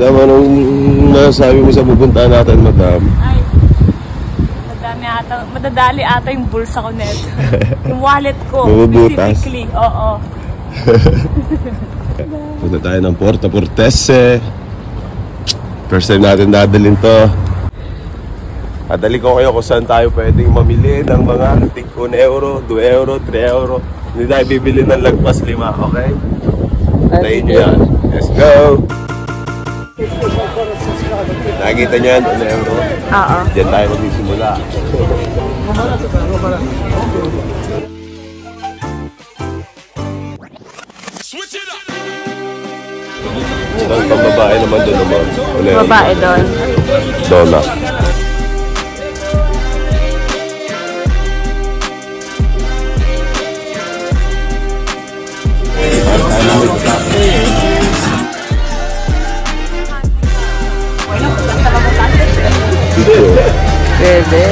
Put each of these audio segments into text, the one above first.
Madam, anong nasabi mo sa pupuntahan natin, madam? Ay, madadali ata yung bulsa ko neto. Yung wallet ko, specifically. Oo. Punta tayo ng Puerto Cortese. First time natin dadalhin to. Adali ko kayo kung saan tayo pwedeng mamili ng mga tig 1 euro, 2 euro, 3 euro. Hindi tayo bibili ng lagpas 5, okay? Tayo nyo yan. Let's go! Nakikita nyo yan, 1 euro? Oo. Diyan tayo magsisimula. Ang pambabae naman doon naman. Babae doon. Dona. Bebe.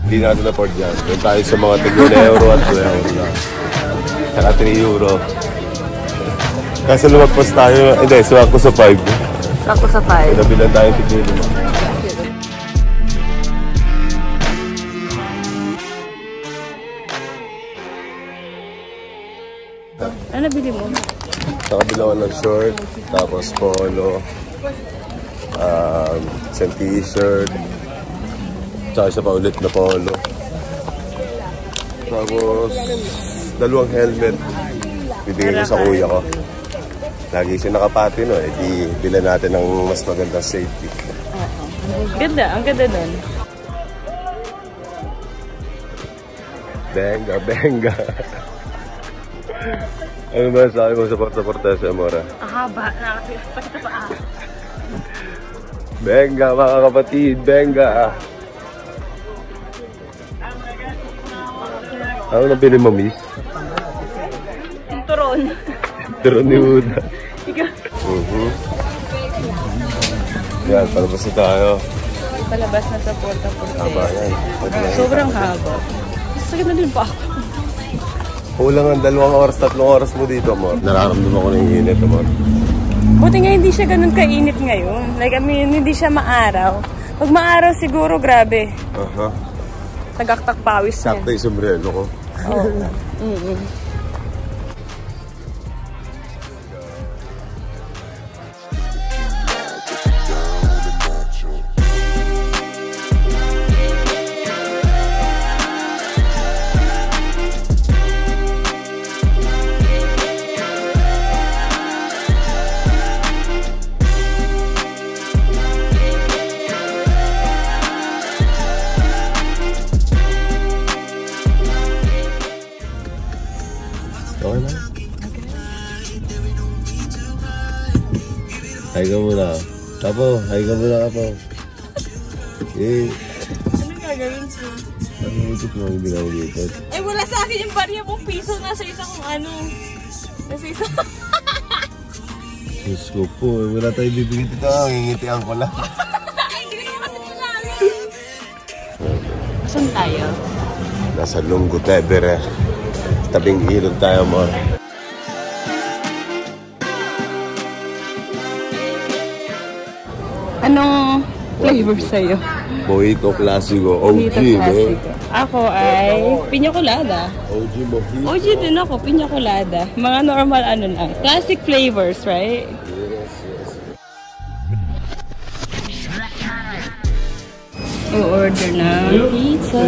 Hindi natin na-afford yan. Doon tayo sa mga tig 1 euro at 2 euro na. Saka 3 euro. Kasi lumagpas tayo, hindi, suwak ko sa 5. Ako sa 5. Nabilan tayo tig 1. Ano nabili mo? Nakabila ko ng short, tapos polo, isang t-shirt, tsaka isa pa ulit na polo. Tapos, 2 helmet. Bibigyan ko sa kuya ko. Lagi siya nakapati, no? Eh, di bila natin ng mas magandang safety. Ganda, ang ganda nun. Benga, benga. Ano ba sabi mo sa Puerto Cortese, Amora? Ahaba, nakapita pa. Benga, mga kapatid, benga. Ano nabili mo, miss? Yung turon. Turon ni Uda. Ikaw. Yan, palabas na tayo. Palabas na sa Puerto Cortese. Haba yan. Sobrang haba. Sakit na din pa ako. Kulang ang 2 oras, 3 oras mo dito, amor. Nararamdaman ko na yung init, amor. Buti nga hindi siya ganun kainit ngayon. Like, I mean, hindi siya maaraw. Pag maaraw siguro, grabe. Tagaktak pawis niya. Sakto yung sombrero ko. Oo. Okay lang. Hay ka muna. Tapo, hay ka muna, Tapo. Eh. Ano gagawin siya? Ano yung ikot mo? Hindi ka mag-ikot. Eh, wala sa akin yung barya mong piso. Nasa isang ano. Nasa isang... Diyos ko po. Wala tayo bibigyan dito. Ngingitian ko lang. Ay, hindi ko kasi nalaman. Saan tayo? Nasa Lungo Tebere. Tabing ilog tayo, mo. Anong flavor sa'yo? Mojito Classico. OG, Mojito Ako ay piña colada. OG Mojito. OG din ako, piña colada. Mga normal ano lang. Classic flavors, right? Yes. I-order na pizza.